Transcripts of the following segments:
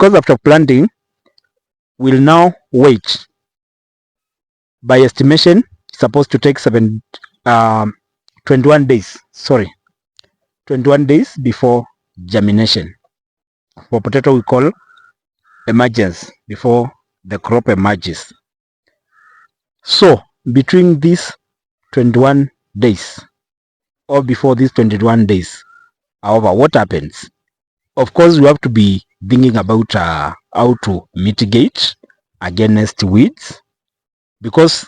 because after planting, we'll now wait. By estimation, it's supposed to take 21 days. 21 days before germination. For potato, we call emergence, before the crop emerges. So between these 21 days, or before these 21 days, however, what happens? Of course, we have to be thinking about how to mitigate against weeds, because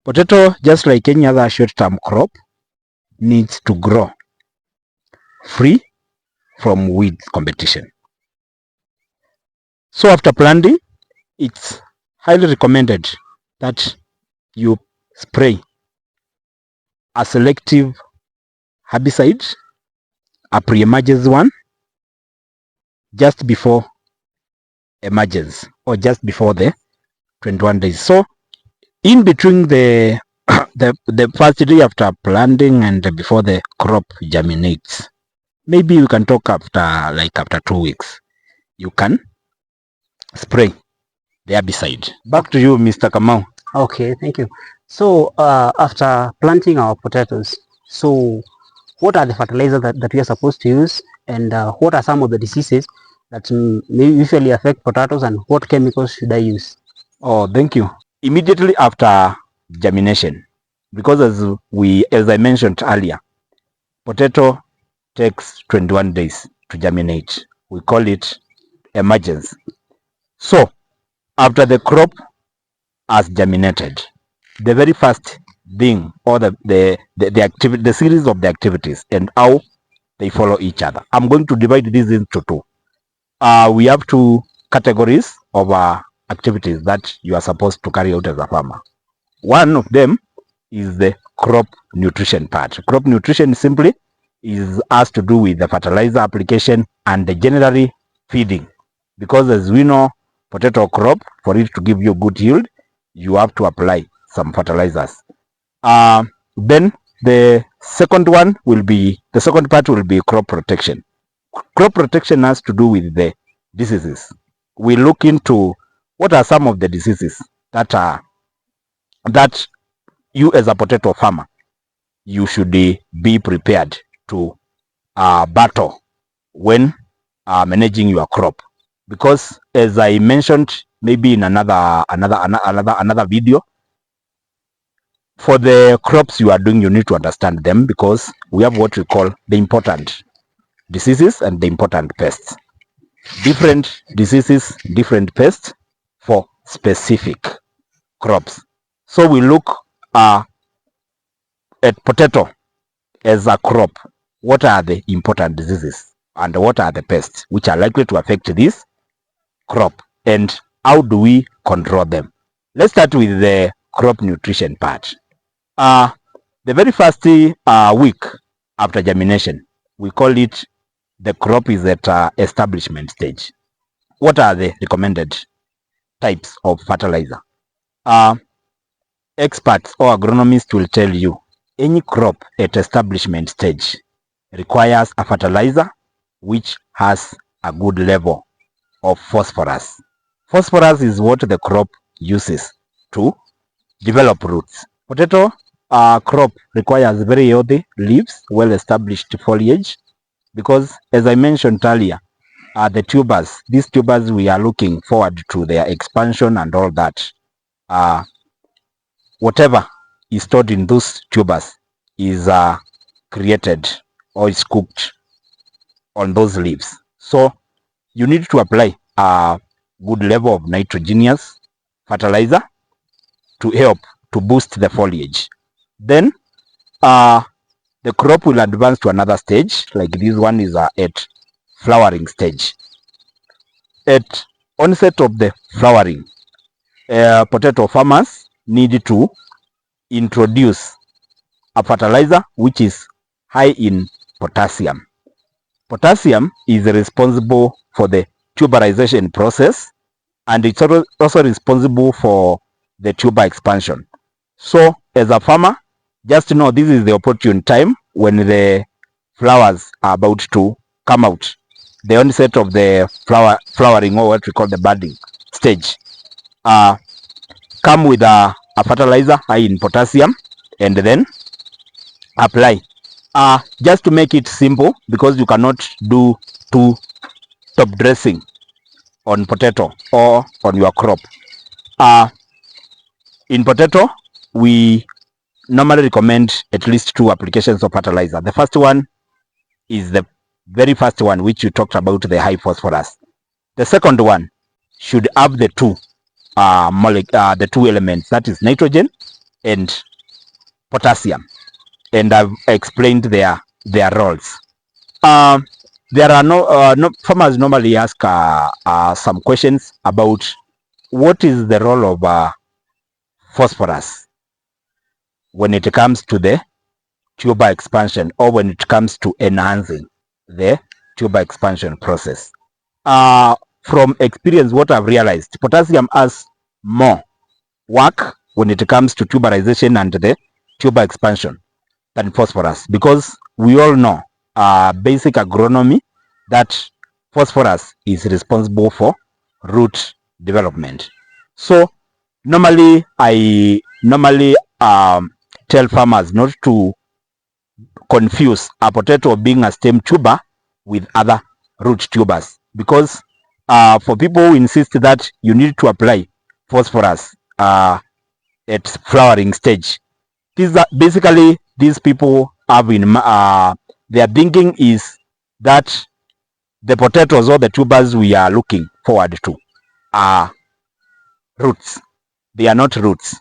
potato, just like any other short-term crop, needs to grow free from weed competition. So after planting, it's highly recommended that you spray a selective herbicide, a pre-emergence one, just before emergence, or just before the 21 days. So in between the the first day after planting and before the crop germinates, maybe you can talk after 2 weeks, you can spray the herbicide. Back to you, Mr. Kamau. Okay, thank you. So after planting our potatoes, so what are the fertilizers that we are supposed to use, and what are some of the diseases that may usually affect potatoes, and what chemicals should I use? Oh, thank you. Immediately after germination, because as I mentioned earlier, potato takes 21 days to germinate. We call it emergence. So after the crop has germinated, the very first thing, or the activity, the series of the activities and how they follow each other, I'm going to divide this into two. We have two categories of activities that you are supposed to carry out as a farmer. One of them is the crop nutrition part. Crop nutrition simply has to do with the fertilizer application and the generally feeding, because as we know, potato crop, for it to give you good yield, you have to apply some fertilizers. Then the second part will be crop protection. Crop protection has to do with the diseases. We look into what are some of the diseases that you as a potato farmer, you should be prepared to battle when managing your crop. Because as I mentioned, maybe in another video, for the crops you are doing, you need to understand them, because we have what we call the important diseases and the important pests. Different diseases, different pests for specific crops. So we look at potato as a crop. What are the important diseases and what are the pests which are likely to affect this crop, and how do we control them? Let's start with the crop nutrition part. The very first week after germination, we call it the crop is at establishment stage. What are the recommended types of fertilizer? Experts or agronomists will tell you any crop at establishment stage requires a fertilizer which has a good level of phosphorus. Phosphorus is what the crop uses to develop roots. Potato crop requires very healthy leaves, well-established foliage, because as I mentioned earlier, these tubers, we are looking forward to their expansion and all that. Whatever is stored in those tubers is created or is cooked on those leaves. So you need to apply a good level of nitrogenous fertilizer to help to boost the foliage. Then the crop will advance to another stage, like this one is at flowering stage. At onset of the flowering, potato farmers need to introduce a fertilizer which is high in potassium. Potassium is responsible for the tuberization process, and it's also responsible for the tuber expansion. So as a farmer, just know this is the opportune time when the flowers are about to come out. the onset of the flowering, or what we call the budding stage, come with a fertilizer high in potassium and then apply. Just to make it simple, because you cannot do two top dressing on potato or on your crop. In potato, we normally recommend at least 2 applications of fertilizer. The first one is the very first one, which you talked about, the high phosphorus. The second one should have the two elements, that is nitrogen and potassium, and I've explained their roles. There are no farmers normally ask some questions about what is the role of phosphorus when it comes to the tuber expansion, or when it comes to enhancing the tuber expansion process. From experience, what I've realized, potassium has more work when it comes to tuberization and the tuber expansion than phosphorus, because we all know basic agronomy that phosphorus is responsible for root development. So normally I tell farmers not to confuse a potato being a stem tuber with other root tubers, because for people who insist that you need to apply phosphorus at flowering stage, basically these people have in their thinking is that the potatoes or the tubers we are looking forward to are roots. They are not roots.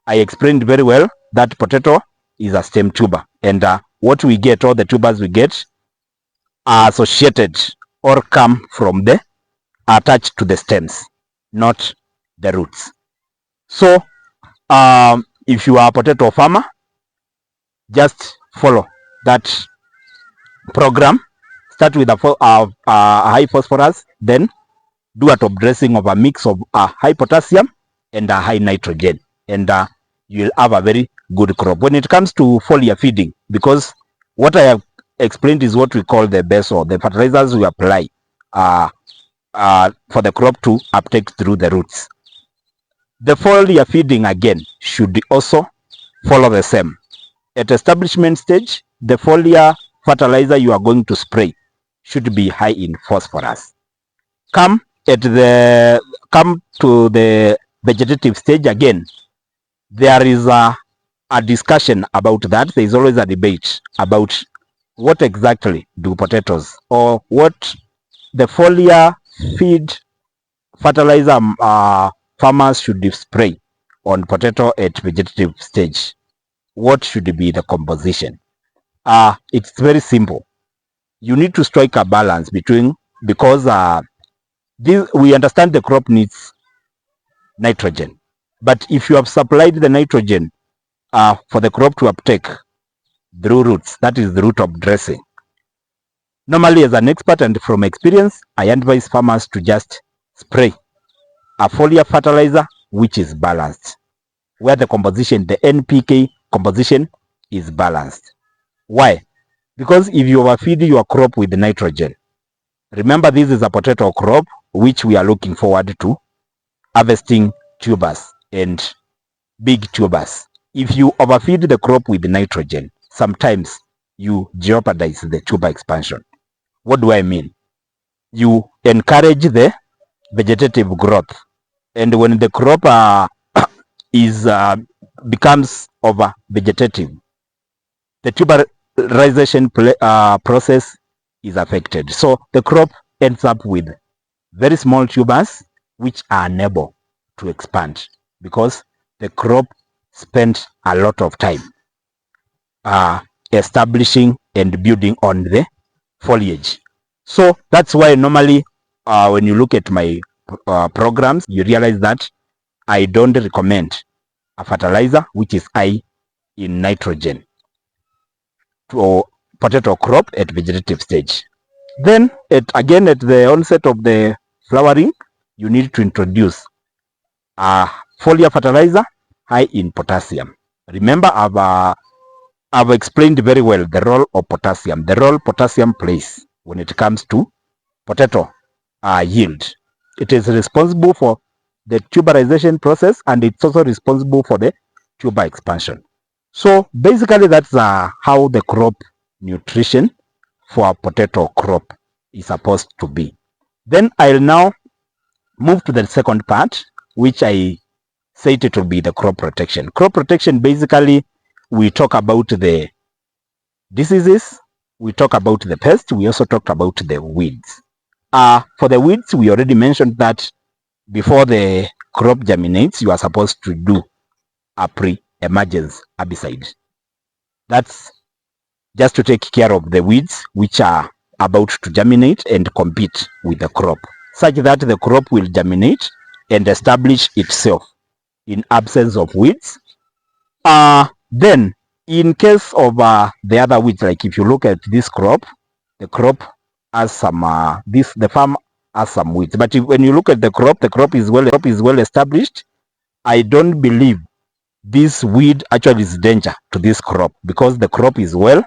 I explained very well that potato is a stem tuber, and what we get, all the tubers we get, are associated or come from the attached to the stems, not the roots. So if you are a potato farmer, just follow that program. Start with a high phosphorus, then do a top dressing of a mix of high potassium and a high nitrogen, and you'll have a very good crop. When it comes to foliar feeding, because what I have explained is what we call the base, or the fertilizers we apply for the crop to uptake through the roots. The foliar feeding again should also follow the same. At establishment stage, the foliar fertilizer you are going to spray should be high in phosphorus. Come to the vegetative stage again, there is a discussion about that. There is always a debate about what exactly do potatoes, or what the foliar feed fertilizer farmers should spray on potato at vegetative stage. What should be the composition? It's very simple. You need to strike a balance between, because we understand the crop needs nitrogen, but if you have supplied the nitrogen for the crop to uptake through roots, that is the root of dressing. Normally, as an expert and from experience, I advise farmers to just spray a foliar fertilizer which is balanced, where the composition, the NPK composition, is balanced. Why? Because if you overfeed your crop with nitrogen, remember this is a potato crop which we are looking forward to harvesting tubers and big tubers. If you overfeed the crop with nitrogen, sometimes you jeopardize the tuber expansion. What do I mean? You encourage the vegetative growth, and when the crop becomes over vegetative, the tuberization process is affected. So the crop ends up with very small tubers which are unable to expand, because the crop spent a lot of time establishing and building on the foliage. So that's why normally when you look at my programs, you realize that I don't recommend a fertilizer which is high in nitrogen to potato crop at vegetative stage. Then at the onset of the flowering, you need to introduce a foliar fertilizer high in potassium. Remember, I've explained very well the role of potassium, the role potassium plays when it comes to potato yield. It is responsible for the tuberization process, and it's also responsible for the tuber expansion. So basically that's how the crop nutrition for a potato crop is supposed to be. Then I'll now move to the second part, which I said it will be the crop protection. Crop protection, basically we talk about the diseases, we talk about the pests, we also talked about the weeds. For the weeds, we already mentioned that before the crop germinates, you are supposed to do a pre-emergence herbicide. That's just to take care of the weeds which are about to germinate and compete with the crop, such that the crop will germinate and establish itself in absence of weeds. Then in case of the other weeds, like if you look at this crop, the crop has some the farm has some weeds, but when you look at the crop is well established. I don't believe this weed actually is danger to this crop, because the crop is well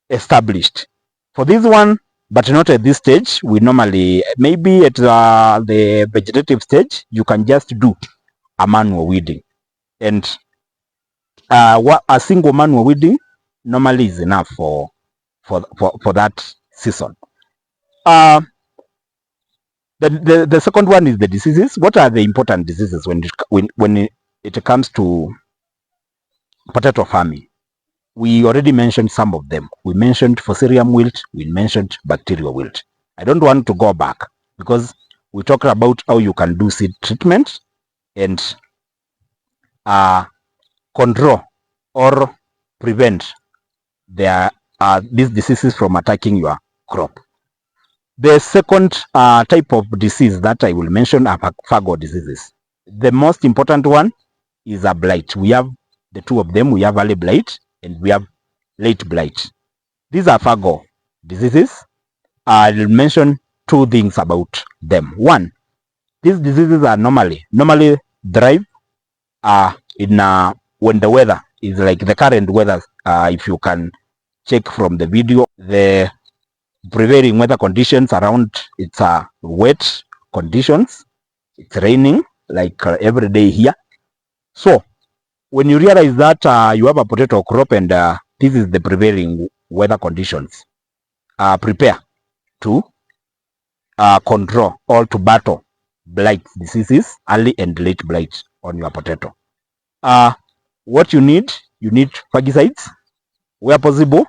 established. For this one, but not at this stage, we normally, maybe at the vegetative stage, you can just do a manual weeding, and a single manual weeding normally is enough for that season. The second one is the diseases. What are the important diseases when it comes to potato farming? We already mentioned some of them. We mentioned Fusarium wilt, we mentioned bacterial wilt. I don't want to go back, because we talked about how you can do seed treatment and control or prevent these diseases from attacking your crop. The second type of disease that I will mention are fungal diseases. The most important one is a blight. We have the two of them. We have early blight and we have late blight. These are fungal diseases. I'll mention two things about them. One, these diseases are normally thrive in when the weather is like the current weather. If you can check from the video, the prevailing weather conditions around, it's wet conditions, it's raining like every day here. So when you realize that you have a potato crop and this is the prevailing weather conditions, prepare to control or to battle blight diseases, early and late blight on your potato. What you need fungicides where possible.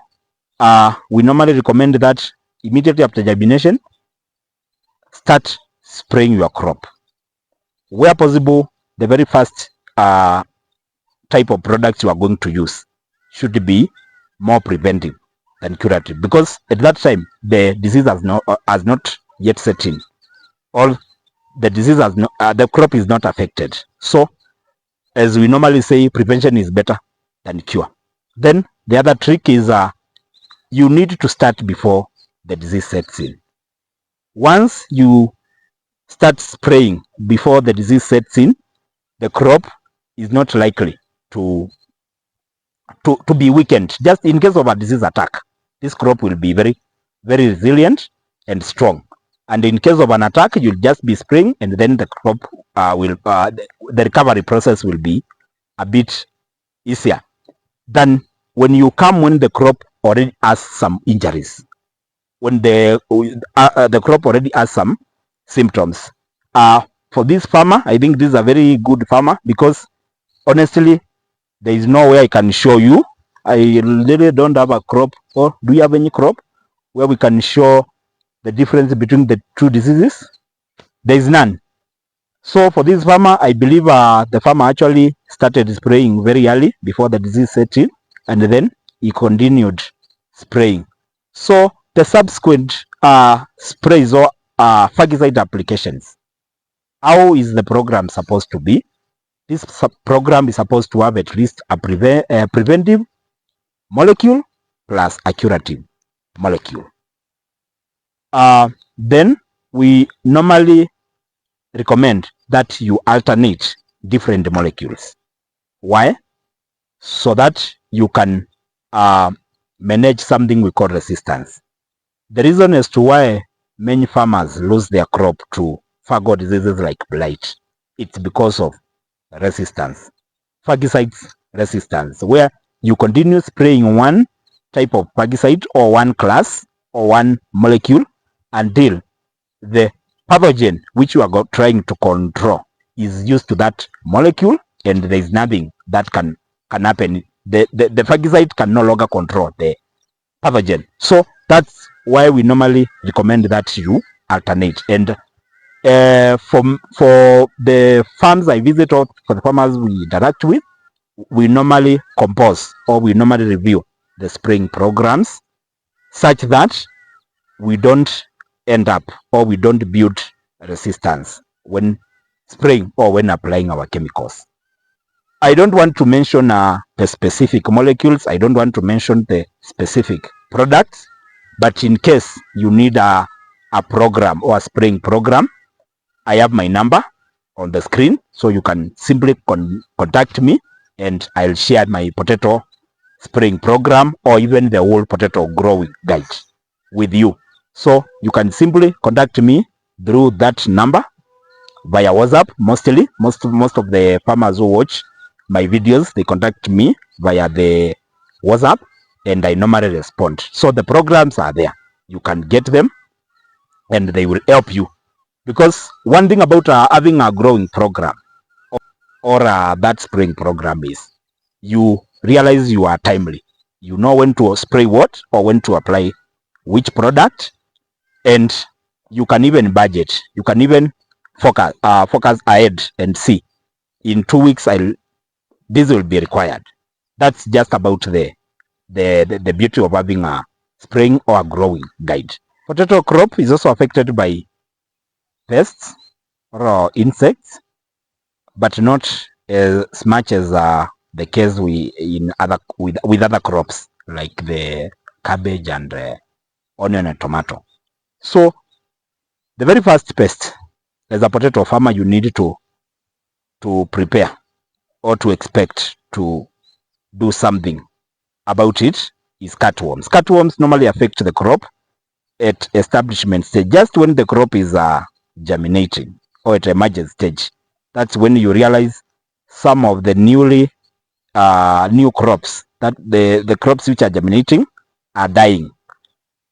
We normally recommend that immediately after germination, start spraying your crop. Where possible, the very first type of products you are going to use should be more preventive than curative, because at that time the disease has not yet set in, or the disease has not, the crop is not affected. So as we normally say, prevention is better than cure. Then the other trick is you need to start before the disease sets in. Once you start spraying before the disease sets in, the crop is not likely to be weakened. Just in case of a disease attack, this crop will be very, very resilient and strong. And in case of an attack, you'll just be spraying, and then the crop the recovery process will be a bit easier than when the crop already has some injuries, when the crop already has some symptoms. For this farmer, I think this is a very good farmer, because honestly, there is no way I can show you. I really don't have a crop, or do you have any crop where we can show the difference between the two diseases? There is none. So for this farmer, I believe the farmer actually started spraying very early before the disease set in, and then he continued spraying. So the subsequent sprays or fungicide applications, how is the program supposed to be? This program is supposed to have at least a preventive molecule plus a curative molecule. Then we normally recommend that you alternate different molecules. Why? So that you can manage something we call resistance. The reason as to why many farmers lose their crop to fungal diseases like blight. It's because of resistance, fungicides resistance, where you continue spraying one type of fungicide or one class or one molecule until the pathogen which you are trying to control is used to that molecule, and there is nothing that can happen. The fungicide can no longer control the pathogen. So that's why we normally recommend that you alternate. And for the farms I visit or for the farmers we interact with, we normally compose or we normally review the spraying programs such that we don't end up or we don't build resistance when spraying or when applying our chemicals. I don't want to mention the specific molecules. I don't want to mention the specific products, but in case you need a program or a spraying program, I have my number on the screen, so you can simply contact me and I'll share my potato spraying program or even the whole potato growing guide with you. So you can simply contact me through that number via WhatsApp. Most of the farmers who watch my videos, they contact me via the WhatsApp and I normally respond. So the programs are there. You can get them and they will help you. Because one thing about having a growing program or that spraying program is you realize you are timely. You know when to spray what or when to apply which product, and you can even budget. You can even focus ahead and see in 2 weeks this will be required. That's just about the beauty of having a spraying or a growing guide. Potato crop is also affected by pests or insects, but not as much as the case with other crops like the cabbage and onion and tomato. So the very first pest as a potato farmer you need to prepare or to expect to do something about it is cutworms. Cutworms normally affect the crop at establishment stage, just when the crop is germinating or at emergent stage. That's when you realize some of the new crops, that the crops which are germinating are dying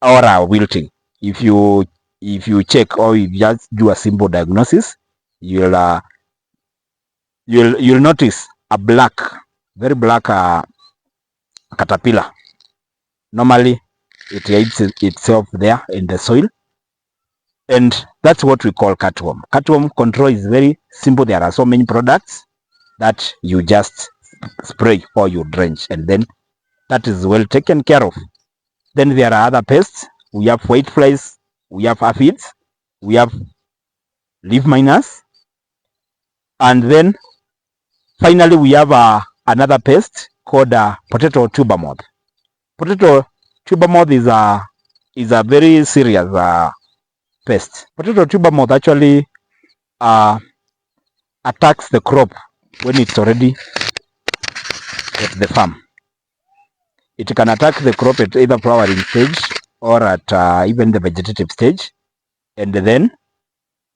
or are wilting. If you check or you just do a simple diagnosis, you'll notice a very black caterpillar. Normally it hides itself there in the soil, and that's what we call cutworm. Cutworm control is very simple. There are so many products that you just spray or you drench, and then that is well taken care of. Then there are other pests. We have whiteflies, we have aphids, we have leaf miners, and then finally we have another pest called potato tuber moth. Potato tuber moth is a very serious pest. Potato tuber moth actually attacks the crop when it's already at the farm. It can attack the crop at either flowering stage or at even the vegetative stage, and then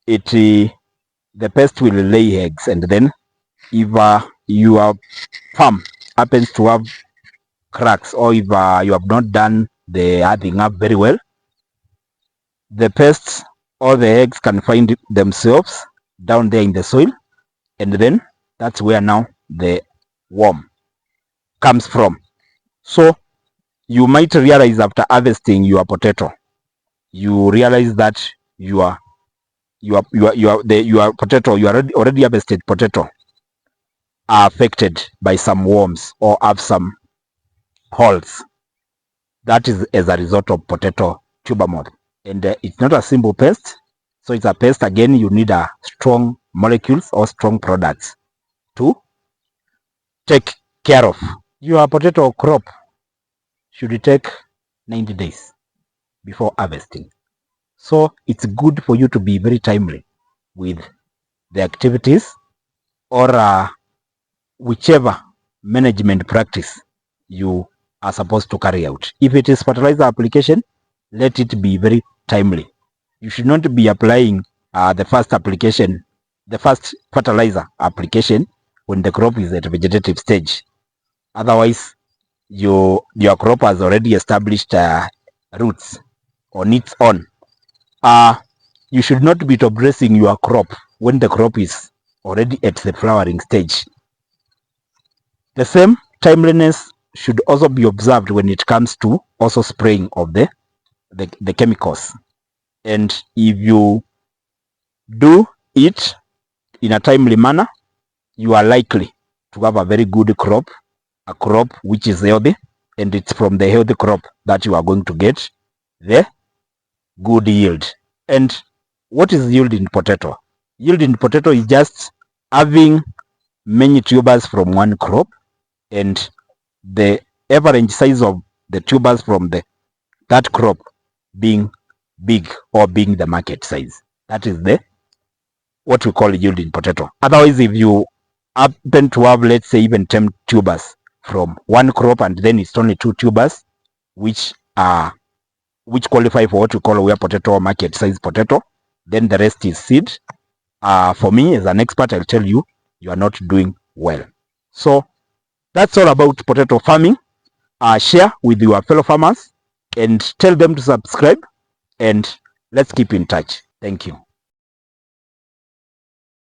the pest will lay eggs, and then if your farm happens to have cracks or if you have not done the earthing up very well, the pests or the eggs can find themselves down there in the soil, and then that's where now the worm comes from. So you might realize after harvesting your potato, you realize that your potato, you already harvested potato, are affected by some worms or have some holes. That is as a result of potato tuber moth, and it's not a simple pest. So it's a pest, again, you need a strong molecules or strong products to take care of. Your potato crop should take 90 days before harvesting. So it's good for you to be very timely with the activities or whichever management practice you are supposed to carry out. If it is fertilizer application, let it be very timely. You should not be applying the first fertilizer application when the crop is at vegetative stage. Otherwise, your crop has already established roots on its own. You should not be top dressing your crop when the crop is already at the flowering stage. The same timeliness should also be observed when it comes to also spraying of the chemicals. And if you do it in a timely manner, you are likely to have a very good crop, a crop which is healthy, and it's from the healthy crop that you are going to get the good yield. And what is yield in potato? Yield in potato is just having many tubers from one crop and the average size of the tubers from that crop being big or being the market size. That is what we call yield in potato. Otherwise, if you happen to have, let's say, even 10 tubers from one crop and then it's only 2 tubers which qualify for what we call aware potato or market size potato, then the rest is seed. For me as an expert, I'll tell you, you are not doing well. So that's all about potato farming. Share with your fellow farmers and tell them to subscribe, and let's keep in touch. Thank you.